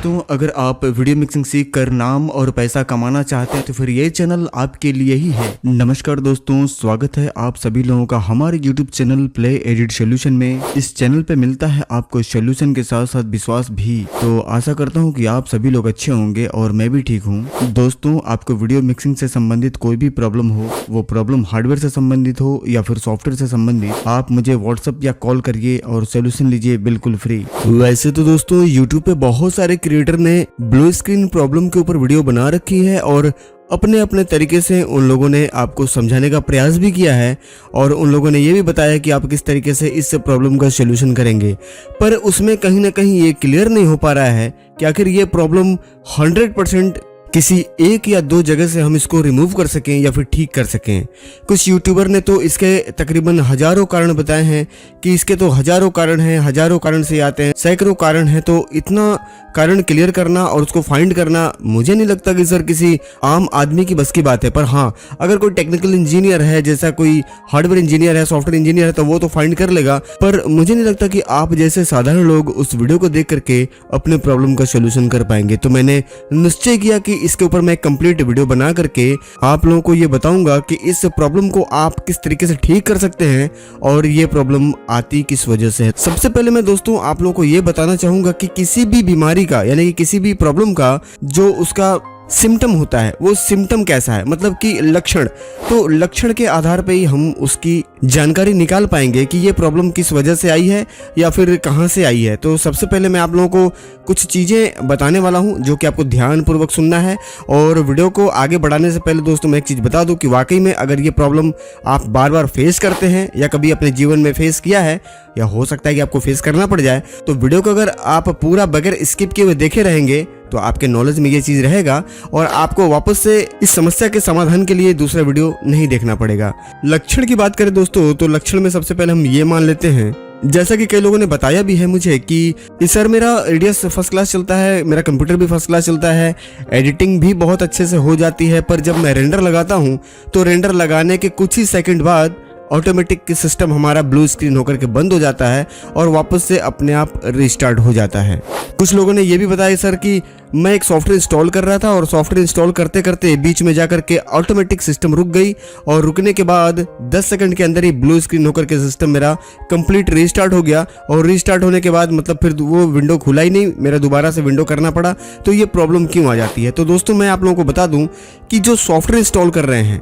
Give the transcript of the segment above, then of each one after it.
दोस्तों, अगर आप वीडियो मिक्सिंग सीख कर नाम और पैसा कमाना चाहते हैं तो फिर ये चैनल आपके लिए ही है। नमस्कार दोस्तों, स्वागत है आप सभी लोगों का हमारे YouTube channel play edit solution में। इस चैनल पे मिलता है आपको सोल्यूशन के साथ साथ विश्वास भी। तो आशा करता हूँ कि आप सभी लोग अच्छे होंगे और मैं भी ठीक हूँ। दोस्तों, आपको वीडियो मिक्सिंग से संबंधित कोई भी प्रॉब्लम हो, वो प्रॉब्लम हार्डवेयर से संबंधित हो या फिर सॉफ्टवेयर से संबंधित, आप मुझे व्हाट्सएप या कॉल करिए और सोल्यूशन लीजिए बिल्कुल फ्री। वैसे तो दोस्तों यूट्यूब पे बहुत सारे क्रिएटर ने ब्लू स्क्रीन प्रॉब्लम के ऊपर वीडियो बना रखी है और अपने अपने तरीके से उन लोगों ने आपको समझाने का प्रयास भी किया है और उन लोगों ने ये भी बताया कि आप किस तरीके से इस प्रॉब्लम का सोल्यूशन करेंगे। पर उसमें कहीं ना कहीं ये क्लियर नहीं हो पा रहा है कि आखिर ये प्रॉब्लम 100% किसी एक या दो जगह से हम इसको रिमूव कर सकें या फिर ठीक कर सकें। कुछ यूट्यूबर ने तो इसके तकरीबन हजारों कारण बताए हैं कि इसके तो हजारों कारण हैं, हजारों कारण से आते हैं, सैकड़ों कारण हैं। तो इतना कारण क्लियर करना और उसको फाइंड करना मुझे नहीं लगता कि सर किसी आम आदमी की बस की बात है। पर हाँ, अगर कोई टेक्निकल इंजीनियर है, जैसा कोई हार्डवेयर इंजीनियर है, सॉफ्टवेयर इंजीनियर है, तो वो तो फाइंड कर लेगा। पर मुझे नहीं लगता कि आप जैसे साधारण लोग उस वीडियो को देख करके अपने प्रॉब्लम का सोल्यूशन कर पाएंगे। तो मैंने निश्चय किया कि इसके ऊपर मैं कंप्लीट वीडियो बना करके आप लोगों को ये बताऊंगा कि इस प्रॉब्लम को आप किस तरीके से ठीक कर सकते हैं और ये प्रॉब्लम आती किस वजह से है। सबसे पहले मैं दोस्तों आप लोगों को ये बताना चाहूंगा कि किसी भी बीमारी का यानी कि किसी भी प्रॉब्लम का जो उसका सिम्टम होता है, वो सिम्टम कैसा है, मतलब कि लक्षण, तो लक्षण के आधार पे ही हम उसकी जानकारी निकाल पाएंगे कि ये प्रॉब्लम किस वजह से आई है या फिर कहाँ से आई है। तो सबसे पहले मैं आप लोगों को कुछ चीज़ें बताने वाला हूँ जो कि आपको ध्यानपूर्वक सुनना है। और वीडियो को आगे बढ़ाने से पहले दोस्तों मैं एक चीज़ बता दूँ कि वाकई में अगर ये प्रॉब्लम आप बार बार फेस करते हैं या कभी अपने जीवन में फेस किया है या हो सकता है कि आपको फेस करना पड़ जाए, तो वीडियो को अगर आप पूरा बगैर स्किप किए हुए देखे रहेंगे तो आपके नॉलेज में ये चीज़ रहेगा और आपको वापस से इस समस्या के समाधान के लिए दूसरा वीडियो नहीं देखना पड़ेगा। लक्षण की बात करें दोस्तों, तो लक्षण में सबसे पहले हम ये मान लेते हैं, जैसा कि कई लोगों ने बताया भी है मुझे कि सर मेरा एडीएस फर्स्ट क्लास चलता है, मेरा कंप्यूटर भी फर्स्ट क्लास चलता है, एडिटिंग भी बहुत अच्छे से हो जाती है, पर जब मैं रेंडर लगाता हूँ तो रेंडर लगाने के कुछ ही सेकंड बाद ऑटोमेटिक सिस्टम हमारा ब्लू स्क्रीन होकर के बंद हो जाता है और वापस से अपने आप रिस्टार्ट हो जाता है। कुछ लोगों ने ये भी बताया सर कि मैं एक सॉफ्टवेयर इंस्टॉल कर रहा था और सॉफ्टवेयर इंस्टॉल करते करते बीच में जाकर के ऑटोमेटिक सिस्टम रुक गई और रुकने के बाद 10 सेकंड के अंदर ही ब्लू स्क्रीन होकर के सिस्टम मेरा कंप्लीट रीस्टार्ट हो गया और रीस्टार्ट होने के बाद मतलब फिर वो विंडो खुला ही नहीं, मेरा दोबारा से विंडो करना पड़ा। तो ये प्रॉब्लम क्यों आ जाती है? तो दोस्तों मैं आप लोगों को बता दूं कि जो सॉफ्टवेयर इंस्टॉल कर रहे हैं,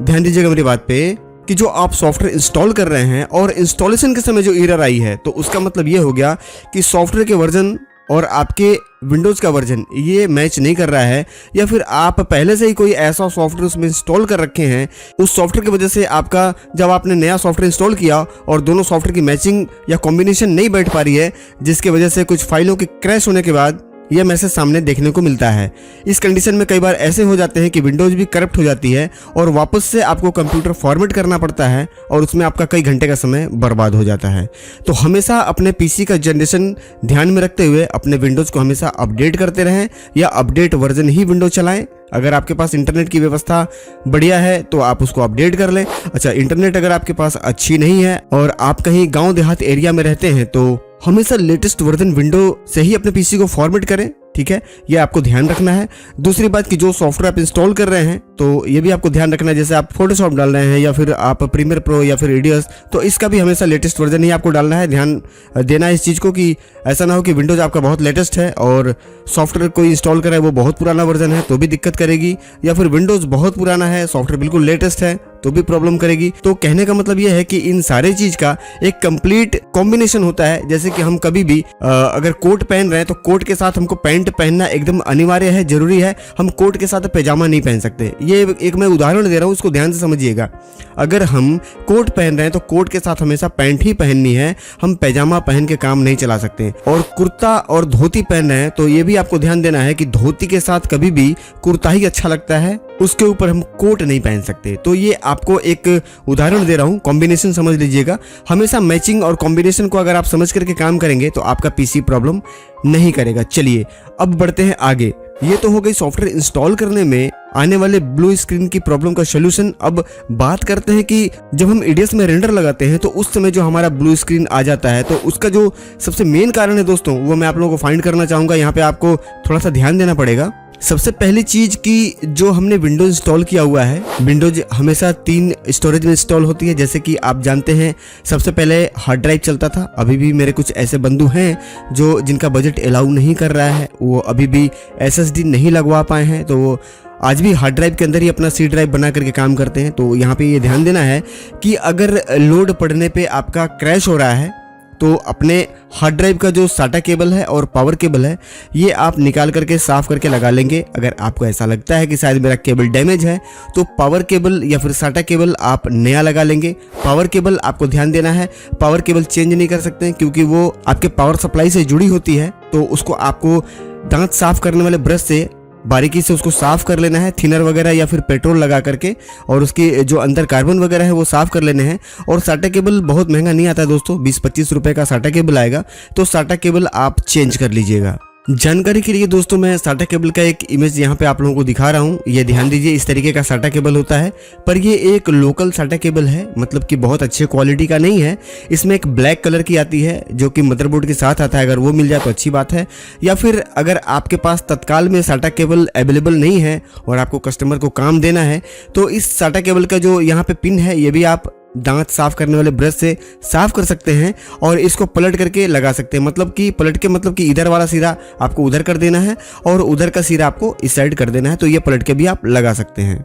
ध्यान दीजिएगा मेरी बात पे, कि जो आप सॉफ्टवेयर इंस्टॉल कर रहे हैं और इंस्टॉलेशन के समय जो एरर आई है, तो उसका मतलब ये हो गया कि सॉफ्टवेयर के वर्जन और आपके विंडोज़ का वर्जन ये मैच नहीं कर रहा है, या फिर आप पहले से ही कोई ऐसा सॉफ्टवेयर उसमें इंस्टॉल कर रखे हैं, उस सॉफ्टवेयर की वजह से आपका जब आपने नया सॉफ्टवेयर इंस्टॉल किया और दोनों सॉफ्टवेयर की मैचिंग या कॉम्बिनेशन नहीं बैठ पा रही है, जिसकी वजह से कुछ फाइलों के क्रैश होने के बाद यह मैसेज सामने देखने को मिलता है। इस कंडीशन में कई बार ऐसे हो जाते हैं कि विंडोज़ भी करप्ट हो जाती है और वापस से आपको कंप्यूटर फॉर्मेट करना पड़ता है और उसमें आपका कई घंटे का समय बर्बाद हो जाता है। तो हमेशा अपने पीसी का जनरेशन ध्यान में रखते हुए अपने विंडोज़ को हमेशा अपडेट करते रहें या अपडेट वर्जन ही विंडोज चलाएं। अगर आपके पास इंटरनेट की व्यवस्था बढ़िया है तो आप उसको अपडेट कर लें। अच्छा, इंटरनेट अगर आपके पास अच्छी नहीं है और आप कहीं गांव देहात एरिया में रहते हैं तो हमेशा लेटेस्ट वर्जन विंडो से ही अपने पीसी को फॉर्मेट करें, ठीक है? ये आपको ध्यान रखना है। दूसरी बात कि जो सॉफ्टवेयर आप इंस्टॉल कर रहे हैं तो ये भी आपको ध्यान रखना है, जैसे आप फोटोशॉप डाल रहे हैं या फिर आप प्रीमियर प्रो या फिर एडीएस, तो इसका भी हमेशा लेटेस्ट वर्जन ही आपको डालना है। ध्यान देना है इस चीज़ को कि ऐसा ना हो कि विंडोज आपका बहुत लेटेस्ट है और सॉफ्टवेयर कोई इंस्टॉल करे वो बहुत पुराना वर्जन है तो भी दिक्कत करेगी, या फिर विंडोज बहुत पुराना है, सॉफ्टवेयर बिल्कुल लेटेस्ट है तो भी प्रॉब्लम करेगी। तो कहने का मतलब यह है कि इन सारे चीज का एक कंप्लीट कॉम्बिनेशन होता है। जैसे कि हम कभी भी अगर कोट पहन रहे हैं तो कोट के साथ हमको पैंट पहनना एकदम अनिवार्य है, जरूरी है। हम कोट के साथ पैजामा नहीं पहन सकते। ये एक मैं उदाहरण दे रहा हूँ, इसको ध्यान से समझिएगा। अगर हम कोट पहन रहे हैं तो कोट के साथ हमेशा पैंट ही पहननी है, हम पैजामा पहन के काम नहीं चला सकते। और कुर्ता और धोती पहन रहे हैं तो ये भी आपको ध्यान देना है कि धोती के साथ कभी भी कुर्ता ही अच्छा लगता है, उसके ऊपर हम कोट नहीं पहन सकते। तो ये आपको एक उदाहरण दे रहा हूँ, कॉम्बिनेशन समझ लीजिएगा। हमेशा मैचिंग और कॉम्बिनेशन को अगर आप समझ करके काम करेंगे तो आपका पीसी प्रॉब्लम नहीं करेगा। चलिए अब बढ़ते हैं आगे। ये तो हो गई सॉफ्टवेयर इंस्टॉल करने में आने वाले ब्लू स्क्रीन की प्रॉब्लम का सोल्यूशन। अब बात करते हैं कि जब हम EDS में रेंडर लगाते हैं तो उस समय जो हमारा ब्लू स्क्रीन आ जाता है, तो उसका जो सबसे मेन कारण है दोस्तों, वो मैं आप लोगों को फाइंड करना चाहूँगा। यहाँ पे आपको थोड़ा सा ध्यान देना पड़ेगा। सबसे पहली चीज कि जो हमने विंडोज इंस्टॉल किया हुआ है, विंडोज हमेशा 3 स्टोरेज में इंस्टॉल होती है। जैसे कि आप जानते हैं सबसे पहले हार्ड ड्राइव चलता था। अभी भी मेरे कुछ ऐसे बंधु हैं जो जिनका बजट अलाउ नहीं कर रहा है, वो अभी भी SSD नहीं लगवा पाए हैं, तो वो आज भी हार्ड ड्राइव के अंदर ही अपना C ड्राइव बना करके काम करते हैं। तो यहाँ पे ये ध्यान देना है कि अगर लोड पड़ने पे आपका क्रैश हो रहा है तो अपने हार्ड ड्राइव का जो SATA केबल है और पावर केबल है, ये आप निकाल करके साफ करके लगा लेंगे। अगर आपको ऐसा लगता है कि शायद मेरा केबल डैमेज है तो पावर केबल या फिर SATA केबल आप नया लगा लेंगे। पावर केबल आपको ध्यान देना है, पावर केबल चेंज नहीं कर सकते क्योंकि वो आपके पावर सप्लाई से जुड़ी होती है। तो उसको आपको दांत साफ करने वाले ब्रश से बारीकी से उसको साफ कर लेना है, थिनर वगैरह या फिर पेट्रोल लगा करके, और उसके जो अंदर कार्बन वगैरह है वो साफ कर लेने हैं। और SATA केबल बहुत महंगा नहीं आता है दोस्तों, 20-25 रुपए का SATA केबल आएगा, तो SATA केबल आप चेंज कर लीजिएगा। जानकारी के लिए दोस्तों मैं SATA केबल का एक इमेज यहाँ पे आप लोगों को दिखा रहा हूँ। ये ध्यान दीजिए, इस तरीके का SATA केबल होता है, पर ये एक लोकल SATA केबल है, मतलब कि बहुत अच्छे क्वालिटी का नहीं है। इसमें एक ब्लैक कलर की आती है जो कि मदरबोर्ड के साथ आता है, अगर वो मिल जाए तो अच्छी बात है। या फिर अगर आपके पास तत्काल में SATA केबल अवेलेबल नहीं है और आपको कस्टमर को काम देना है, तो इस SATA केबल का जो यहाँ पे पिन है, ये भी आप दांत साफ करने वाले ब्रश से साफ कर सकते हैं और इसको पलट करके लगा सकते हैं। मतलब कि पलट के मतलब कि इधर वाला सिरा आपको उधर कर देना है और उधर का सिरा आपको इस साइड कर देना है, तो ये पलट के भी आप लगा सकते हैं।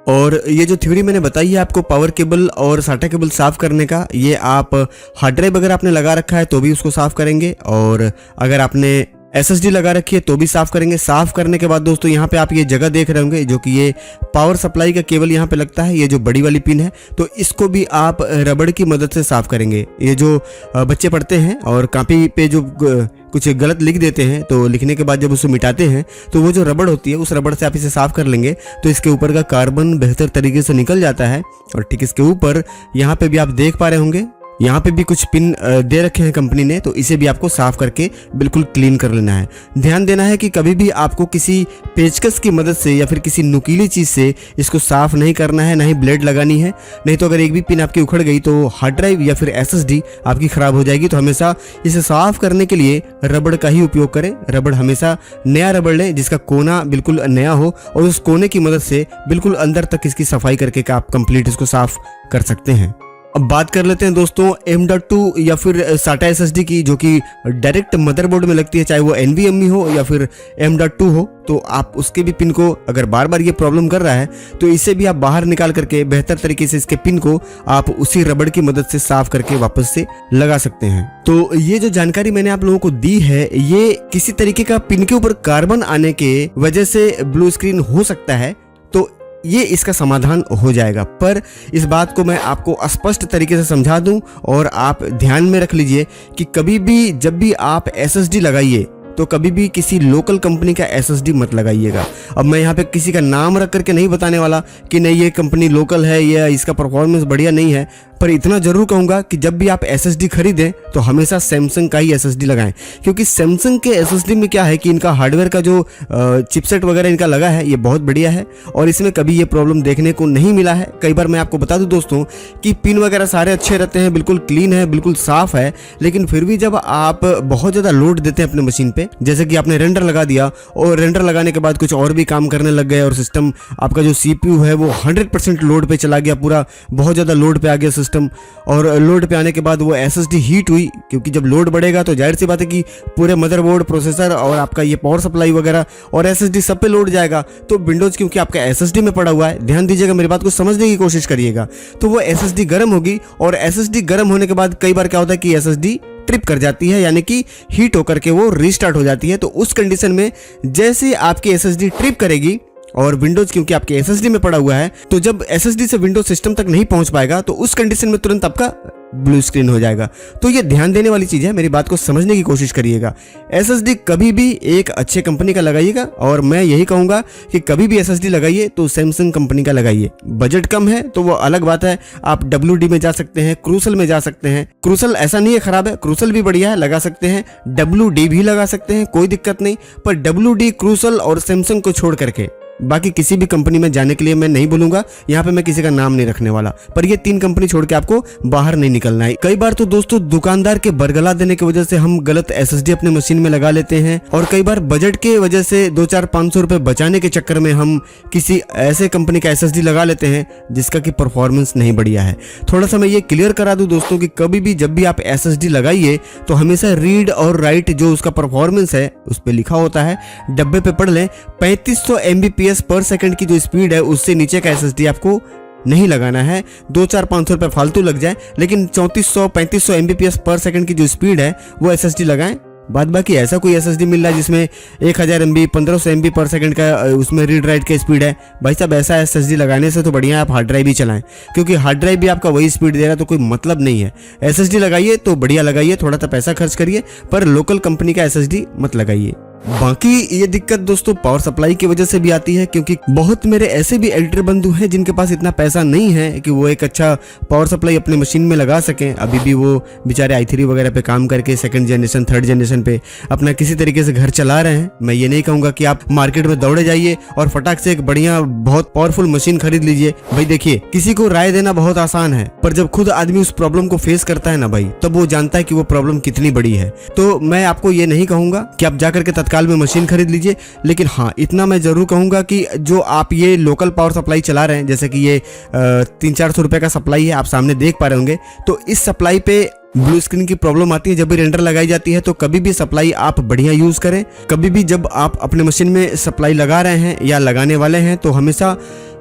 और ये जो थ्योरी मैंने बताई है आपको पावर केबल और SATA केबल साफ करने का, ये आप हार्ड ड्राइव अगर आपने लगा रखा है तो भी उसको साफ करेंगे, और अगर आपने SSD लगा रखी है तो भी साफ करेंगे। साफ करने के बाद दोस्तों यहाँ पे आप ये जगह देख रहे होंगे जो कि ये पावर सप्लाई का केबल यहाँ पे लगता है, ये जो बड़ी वाली पिन है, तो इसको भी आप रबड़ की मदद से साफ करेंगे। ये जो बच्चे पढ़ते हैं और कॉपी पे जो कुछ गलत लिख देते हैं, तो लिखने के बाद जब उसको मिटाते हैं तो वो जो रबड़ होती है, उस रबड़ से आप इसे साफ कर लेंगे तो इसके ऊपर का कार्बन बेहतर तरीके से निकल जाता है। और ठीक इसके ऊपर यहाँ पे भी आप देख पा रहे होंगे, यहाँ पे भी कुछ पिन दे रखे हैं कंपनी ने, तो इसे भी आपको साफ करके बिल्कुल क्लीन कर लेना है। ध्यान देना है कि कभी भी आपको किसी पेचकस की मदद से या फिर किसी नुकीली चीज से इसको साफ नहीं करना है, ना ही ब्लेड लगानी है। नहीं तो अगर एक भी पिन आपकी उखड़ गई तो हार्ड ड्राइव या फिर SSD आपकी खराब हो जाएगी। तो हमेशा इसे साफ करने के लिए रबड़ का ही उपयोग करें। रबड़ हमेशा नया रबड़ लें जिसका कोना बिल्कुल नया हो, और उस कोने की मदद से बिल्कुल अंदर तक इसकी सफाई करके आप कंप्लीट इसको साफ कर सकते हैं। अब बात कर लेते हैं दोस्तों M.2 या फिर SATA SSD की, जो कि डायरेक्ट मदरबोर्ड में लगती है, चाहे वो NVMe हो या फिर M.2 हो। तो आप उसके भी पिन को अगर बार बार ये प्रॉब्लम कर रहा है तो इसे भी आप बाहर निकाल करके बेहतर तरीके से इसके पिन को आप उसी रबड़ की मदद से साफ करके वापस से लगा सकते हैं। तो ये जो जानकारी मैंने आप लोगों को दी है, ये किसी तरीके का पिन के ऊपर कार्बन आने के वजह से ब्लू स्क्रीन हो सकता है, तो ये इसका समाधान हो जाएगा। पर इस बात को मैं आपको स्पष्ट तरीके से समझा दूं और आप ध्यान में रख लीजिए कि कभी भी जब भी आप SSD लगाइए तो कभी भी किसी लोकल कंपनी का SSD मत लगाइएगा। अब मैं यहाँ पे किसी का नाम रख करके नहीं बताने वाला कि नहीं ये कंपनी लोकल है या इसका परफॉर्मेंस बढ़िया नहीं है, पर इतना जरूर कहूँगा कि जब भी आप SSD खरीदें तो हमेशा सैमसंग का ही SSD लगाएं, क्योंकि सैमसंग के SSD में क्या है कि इनका हार्डवेयर का जो चिपसेट वगैरह इनका लगा है ये बहुत बढ़िया है और इसमें कभी ये प्रॉब्लम देखने को नहीं मिला है। कई बार मैं आपको बता दूं दोस्तों कि पिन वगैरह सारे अच्छे रहते हैं, बिल्कुल क्लीन है, बिल्कुल साफ है, लेकिन फिर भी जब आप बहुत ज़्यादा लोड देते हैं अपने मशीन पे, जैसे कि आपने रेंडर लगा दिया और रेंडर लगाने के बाद कुछ और भी काम करने लग गए और सिस्टम आपका जो CPU है वो 100% लोड पे चला गया, पूरा बहुत ज़्यादा लोड पे आ गया सिस्टम, और लोड पे आने के बाद वो SSD हीट हुई, क्योंकि जब लोड बढ़ेगा तो जाहिर सी बात है कि पूरे मदरबोर्ड, प्रोसेसर और आपका ये पावर सप्लाई वगैरह और SSD सब पे लोड जाएगा। तो विंडोज़ क्योंकि आपका SSD में पड़ा हुआ है, ध्यान दीजिएगा, मेरी बात को समझने की कोशिश करिएगा, तो वो SSD गर्म होगी और SSD गर्म होने के बाद कई बार क्या होता है कि SSD ट्रिप कर जाती है, यानी कि हीट होकर के वो रीस्टार्ट हो जाती है। तो उस कंडीशन में जैसे आपकी SSD ट्रिप करेगी और विंडोज क्योंकि आपके SSD में पड़ा हुआ है, तो जब SSD से विंडोज सिस्टम तक नहीं पहुंच पाएगा तो उस कंडीशन में तुरंत आपका ब्लू स्क्रीन हो जाएगा। तो ये ध्यान देने वाली चीज़ है, मेरी बात को समझने की कोशिश करिएगा। SSD कभी भी एक अच्छे कंपनी का लगाइएगा, और मैं यही कहूँगा कि कभी भी SSD लगाइए तो सैमसंग कंपनी का लगाइए। बजट कम है तो वो अलग बात है, आप WD में जा सकते हैं, क्रूसल में जा सकते हैं। क्रूसल ऐसा नहीं है खराब है, क्रूसल भी बढ़िया है, लगा सकते हैं। WD भी लगा सकते हैं, कोई दिक्कत नहीं। पर WD, क्रूसल और सैमसंग को छोड़ करके बाकी किसी भी कंपनी में जाने के लिए मैं नहीं बोलूंगा। यहाँ पे मैं किसी का नाम नहीं रखने वाला, पर ये 3 कंपनी छोड़ के आपको बाहर नहीं निकलना है। कई बार तो दोस्तों दुकानदार के बरगला देने की वजह से हम गलत SSD अपने मशीन में लगा लेते हैं, और कई बार बजट के वजह से 200-500 रुपए बचाने के चक्कर में हम किसी ऐसे कंपनी का SSD लगा लेते हैं जिसका की परफॉर्मेंस नहीं बढ़िया है। थोड़ा सा मैं ये क्लियर करा दूं दोस्तों कि कभी भी जब भी आप SSD लगाइए तो हमेशा रीड और राइट जो उसका परफॉर्मेंस है उस पर लिखा होता है, डब्बे पे पढ़ लें। 3500 MBps पर सेकंड की जो स्पीड है उससे नीचे का SSD आपको नहीं लगाना है। 200-500 रुपए फालतू लग जाए, लेकिन 3400-3500 MBps पर सेकंड की जो स्पीड है वो SSD लगाएं। बाद बाकी ऐसा कोई SSD मिल रहा है जिसमें 1000 MB 1500 MB पर सेकंड का उसमें रीड राइट की स्पीड है, भाई साहब ऐसा SSD लगाने से तो बढ़िया आप हार्ड ड्राइव ही चलाएं, क्योंकि हार्ड ड्राइव भी आपका वही स्पीड दे रहा है, तो कोई मतलब नहीं है। SSD लगाइए तो बढ़िया लगाइए, थोड़ा सा पैसा खर्च करिए, पर लोकल कंपनी का SSD मत लगाइए। बाकी ये दिक्कत दोस्तों पावर सप्लाई की वजह से भी आती है, क्योंकि बहुत मेरे ऐसे भी एडिटर बंधु हैं जिनके पास इतना पैसा नहीं है कि वो एक अच्छा पावर सप्लाई अपने मशीन में लगा सकें। अभी भी वो बेचारे i3 वगैरह पे काम करके 2nd जनरेशन 3rd जनरेशन पे अपना किसी तरीके से घर चला रहे हैं। मैं ये नहीं कहूँगा कि आप मार्केट में दौड़े जाइए और फटाक से एक बढ़िया बहुत पावरफुल मशीन खरीद लीजिए। भाई देखिए, किसी को राय देना बहुत आसान है, पर जब खुद आदमी उस प्रॉब्लम को फेस करता है ना भाई, तब वो जानता है कि वो प्रॉब्लम कितनी बड़ी है। तो मैं आपको ये नहीं कहूँगा कि आप जाकर के काल में मशीन खरीद लीजिए, लेकिन हाँ इतना मैं जरूर कहूंगा कि जो आप ये लोकल पावर सप्लाई चला रहे हैं, जैसे कि ये 300-400 रुपए का सप्लाई है, आप सामने देख पा रहे होंगे, तो इस सप्लाई पे ब्लू स्क्रीन की प्रॉब्लम आती है जब भी रेंडर लगाई जाती है। तो कभी भी सप्लाई आप बढ़िया यूज करें। कभी भी जब आप अपने मशीन में सप्लाई लगा रहे हैं या लगाने वाले हैं तो हमेशा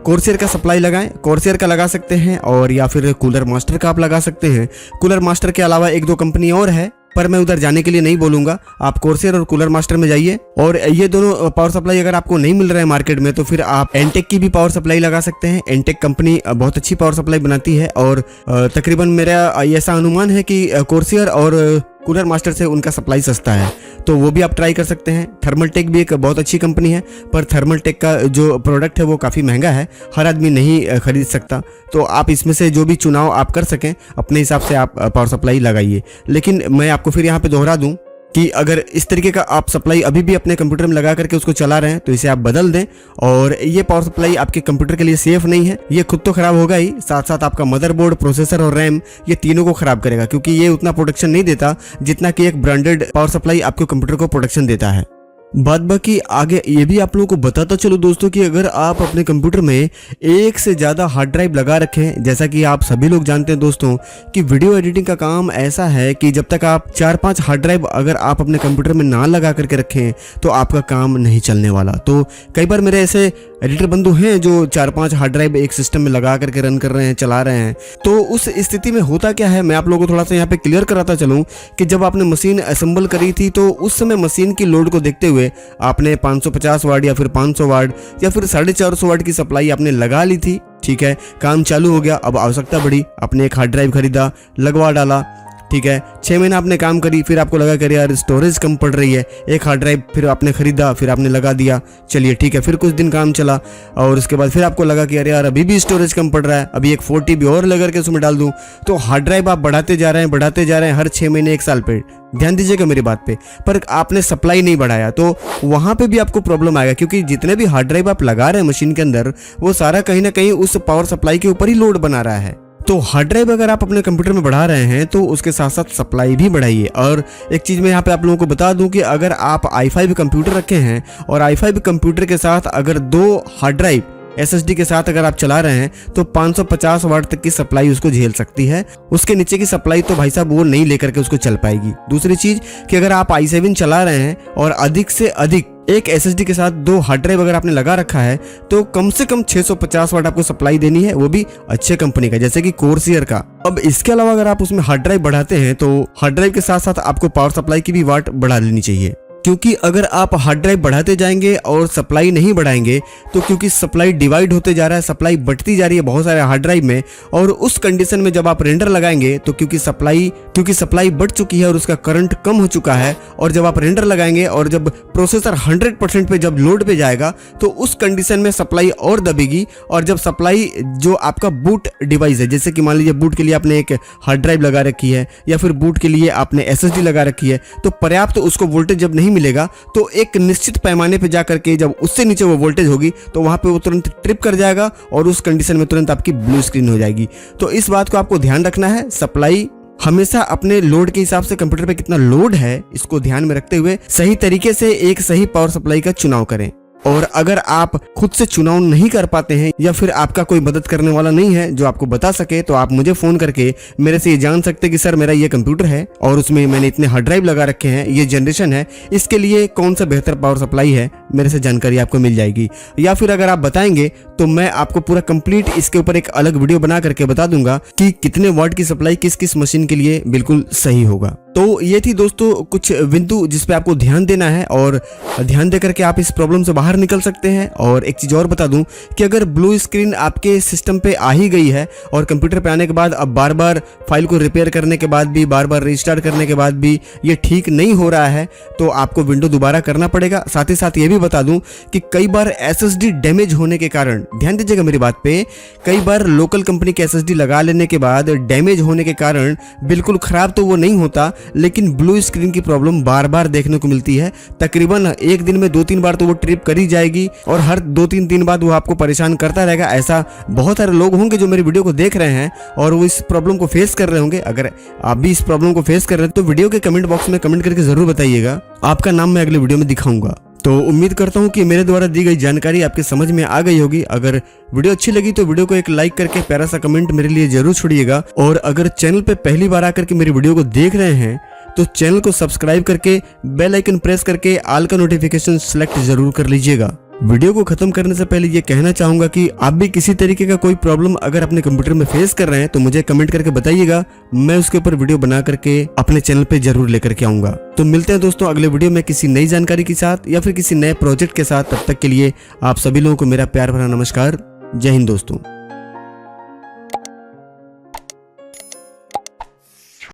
कोर्सेर का सप्लाई लगाएं। कोर्सेर का लगा सकते हैं, और या फिर कूलर मास्टर का आप लगा सकते हैं। कूलर मास्टर के अलावा 1-2 कंपनी और है, पर मैं उधर जाने के लिए नहीं बोलूंगा। आप कोर्सेर और कूलर मास्टर में जाइए, और ये दोनों पावर सप्लाई अगर आपको नहीं मिल रहा है मार्केट में तो फिर आप एनटेक की भी पावर सप्लाई लगा सकते हैं। एनटेक कंपनी बहुत अच्छी पावर सप्लाई बनाती है, और तकरीबन मेरा ऐसा अनुमान है कि कोर्सेर और कूलर मास्टर से उनका सप्लाई सस्ता है, तो वो भी आप ट्राई कर सकते हैं। थर्मलटेक भी एक बहुत अच्छी कंपनी है, पर थर्मलटेक का जो प्रोडक्ट है वो काफ़ी महंगा है, हर आदमी नहीं खरीद सकता। तो आप इसमें से जो भी चुनाव आप कर सकें अपने हिसाब से आप पावर सप्लाई लगाइए। लेकिन मैं आपको फिर यहाँ पे दोहरा दूं कि अगर इस तरीके का आप सप्लाई अभी भी अपने कंप्यूटर में लगा करके उसको चला रहे हैं तो इसे आप बदल दें। और ये पावर सप्लाई आपके कंप्यूटर के लिए सेफ नहीं है, ये खुद तो खराब होगा ही, साथ साथ आपका मदरबोर्ड, प्रोसेसर और रैम, ये तीनों को खराब करेगा, क्योंकि ये उतना प्रोटेक्शन नहीं देता जितना कि एक ब्रांडेड पावर सप्लाई आपके कंप्यूटर को प्रोटेक्शन देता है। बाद बाकी आगे ये भी आप लोगों को बताता चलो दोस्तों कि अगर आप अपने कंप्यूटर में एक से ज़्यादा हार्ड ड्राइव लगा रखें, जैसा कि आप सभी लोग जानते हैं दोस्तों कि वीडियो एडिटिंग का काम ऐसा है कि जब तक आप 4-5 हार्ड ड्राइव अगर आप अपने कंप्यूटर में ना लगा करके रखें तो आपका काम नहीं चलने वाला। तो कई बार मेरे ऐसे एडिटर बंधु हैं जो 4-5 हार्ड ड्राइव एक सिस्टम में लगा करके रन कर रहे हैं, चला रहे हैं। तो उस स्थिति में होता क्या है, मैं आप लोगों को थोड़ा सा यहाँ पे क्लियर कराता चलूँ कि जब आपने मशीन असेंबल करी थी तो उस समय मशीन की लोड को देखते हुए आपने 550 वाट या फिर 500 वाट या फिर 450 वाट की सप्लाई आपने लगा ली थी। ठीक है, काम चालू हो गया, अब आवश्यकता बढ़ी, आपने एक हार्ड ड्राइव खरीदा, लगवा डाला। ठीक है, 6 महीना आपने काम करी, फिर आपको लगा कि यार स्टोरेज कम पड़ रही है, एक हार्ड ड्राइव फिर आपने खरीदा, फिर आपने लगा दिया, चलिए ठीक है, फिर कुछ दिन काम चला और उसके बाद फिर आपको लगा कि अरे यार अभी भी स्टोरेज कम पड़ रहा है, अभी एक 4 TB और लगा के उसमें डाल दूं। तो हार्ड ड्राइव आप बढ़ाते जा रहे हैं हर 6 महीने 1 साल पे। ध्यान दीजिएगा मेरी बात पे, पर आपने सप्लाई नहीं बढ़ाया तो वहां पे भी आपको प्रॉब्लम आएगा, क्योंकि जितने भी हार्ड ड्राइव आप लगा रहे हैं मशीन के अंदर वो सारा कहीं ना कहीं उस पावर सप्लाई के ऊपर ही लोड बना रहा है। तो हार्ड ड्राइव अगर आप अपने कंप्यूटर में बढ़ा रहे हैं तो उसके साथ साथ सप्लाई भी बढ़ाइए। और एक चीज़ मैं यहाँ पे आप लोगों को बता दूं कि अगर आप i5 कंप्यूटर रखे हैं और i5 कंप्यूटर के साथ अगर 2 हार्ड ड्राइव SSD के साथ अगर आप चला रहे हैं तो 550 वाट तक की सप्लाई उसको झेल सकती है। उसके नीचे की सप्लाई तो भाई साहब वो नहीं लेकर के उसको चल पाएगी। दूसरी चीज कि अगर आप i7 चला रहे हैं और अधिक से अधिक एक SSD के साथ 2 हार्ड ड्राइव अगर आपने लगा रखा है तो कम से कम 650 वाट आपको सप्लाई देनी है, वो भी अच्छे कंपनी का जैसे कि कोर्सियर का। अब इसके अलावा अगर आप उसमें हार्ड ड्राइव बढ़ाते हैं तो हार्ड ड्राइव के साथ साथ आपको पावर सप्लाई की भी वाट बढ़ा लेनी चाहिए। क्योंकि अगर आप हार्ड ड्राइव बढ़ाते जाएंगे और सप्लाई नहीं बढ़ाएंगे तो क्योंकि सप्लाई डिवाइड होते जा रहा है, सप्लाई बढ़ती जा रही है बहुत सारे हार्ड ड्राइव में, और उस कंडीशन में जब आप रेंडर लगाएंगे तो क्योंकि सप्लाई बढ़ चुकी है और उसका करंट कम हो चुका है, और जब आप रेंडर लगाएंगे और जब प्रोसेसर 100% पे जब लोड पे जाएगा तो उस कंडीशन में सप्लाई और दबेगी। और जब सप्लाई जो आपका बूट डिवाइस है, जैसे कि मान लीजिए बूट के लिए आपने एक हार्ड ड्राइव लगा रखी है या फिर बूट के लिए आपने SSD लगा रखी है, तो पर्याप्त उसको वोल्टेज जब नहीं मिलेगा तो एक निश्चित पैमाने पे जाकर के जब उससे नीचे वो वोल्टेज होगी तो वहां पे वो तुरंत ट्रिप कर जाएगा और उस कंडीशन में तुरंत आपकी ब्लू स्क्रीन हो जाएगी। तो इस बात को आपको ध्यान रखना है। सप्लाई हमेशा अपने लोड के हिसाब से कंप्यूटर पे कितना लोड है इसको ध्यान में रखते हुए सही तरीके से एक सही पावर सप्लाई का चुनाव करें। और अगर आप खुद से चुनाव नहीं कर पाते हैं या फिर आपका कोई मदद करने वाला नहीं है जो आपको बता सके, तो आप मुझे फोन करके मेरे से ये जान सकते हैं कि सर मेरा ये कंप्यूटर है और उसमें मैंने इतने हार्ड ड्राइव लगा रखे हैं, ये जनरेशन है, इसके लिए कौन सा बेहतर पावर सप्लाई है, मेरे से जानकारी आपको मिल जाएगी। या फिर अगर आप बताएंगे तो मैं आपको पूरा कंप्लीट इसके ऊपर एक अलग वीडियो बना करके बता दूंगा कि कितने वाट की सप्लाई किस किस मशीन के लिए बिल्कुल सही होगा। तो ये थी दोस्तों कुछ बिंदु जिस पे आपको ध्यान देना है और ध्यान देकर के आप इस प्रॉब्लम से बाहर निकल सकते हैं। और एक चीज और बता दूं कि अगर ब्लू स्क्रीन आपके सिस्टम पे आ ही गई है और कंप्यूटर पे आने के बाद अब बार बार फाइल को रिपेयर करने के बाद भी, बार बार रिस्टार्ट करने के बाद भी ये ठीक नहीं हो रहा है, तो आपको विंडो दोबारा करना पड़ेगा। साथ ही साथ ये भी बता दूं कि कई बार SSD डैमेज होने के कारण, ध्यान दीजिएगा मेरी बात पे, कई बार लोकल कंपनी के SSD लगा लेने के बाद डैमेज होने के कारण बिल्कुल खराब तो वो नहीं होता, लेकिन ब्लू स्क्रीन की प्रॉब्लम बार बार देखने को मिलती है। तकरीबन एक दिन में 2-3 बार तो वो ट्रिप करी जाएगी और हर 2-3 दिन बाद वो आपको परेशान करता रहेगा। ऐसा बहुत सारे लोग होंगे जो मेरी वीडियो को देख रहे हैं और वो इस प्रॉब्लम को फेस कर रहे होंगे। अगर आप भी इस प्रॉब्लम को फेस कर रहे हैं तो वीडियो के कमेंट बॉक्स में कमेंट करके जरूर बताइएगा, आपका नाम मैं अगले वीडियो में दिखाऊंगा। तो उम्मीद करता हूं कि मेरे द्वारा दी गई जानकारी आपके समझ में आ गई होगी। अगर वीडियो अच्छी लगी तो वीडियो को एक लाइक करके प्यारा सा कमेंट मेरे लिए जरूर छोड़िएगा। और अगर चैनल पे पहली बार आकर के मेरी वीडियो को देख रहे हैं तो चैनल को सब्सक्राइब करके बेल आइकन प्रेस करके ऑल का नोटिफिकेशन सिलेक्ट जरूर कर लीजिएगा। वीडियो को खत्म करने से पहले ये कहना चाहूंगा कि आप भी किसी तरीके का कोई प्रॉब्लम अगर अपने कंप्यूटर में फेस कर रहे हैं तो मुझे कमेंट करके बताइएगा, मैं उसके ऊपर वीडियो बना करके अपने चैनल पे जरूर लेकर के आऊंगा। तो मिलते हैं दोस्तों अगले वीडियो में किसी नई जानकारी के साथ या फिर किसी नए प्रोजेक्ट के साथ। तब तक के लिए आप सभी लोगों को मेरा प्यार भरा नमस्कार। जय हिंद दोस्तों।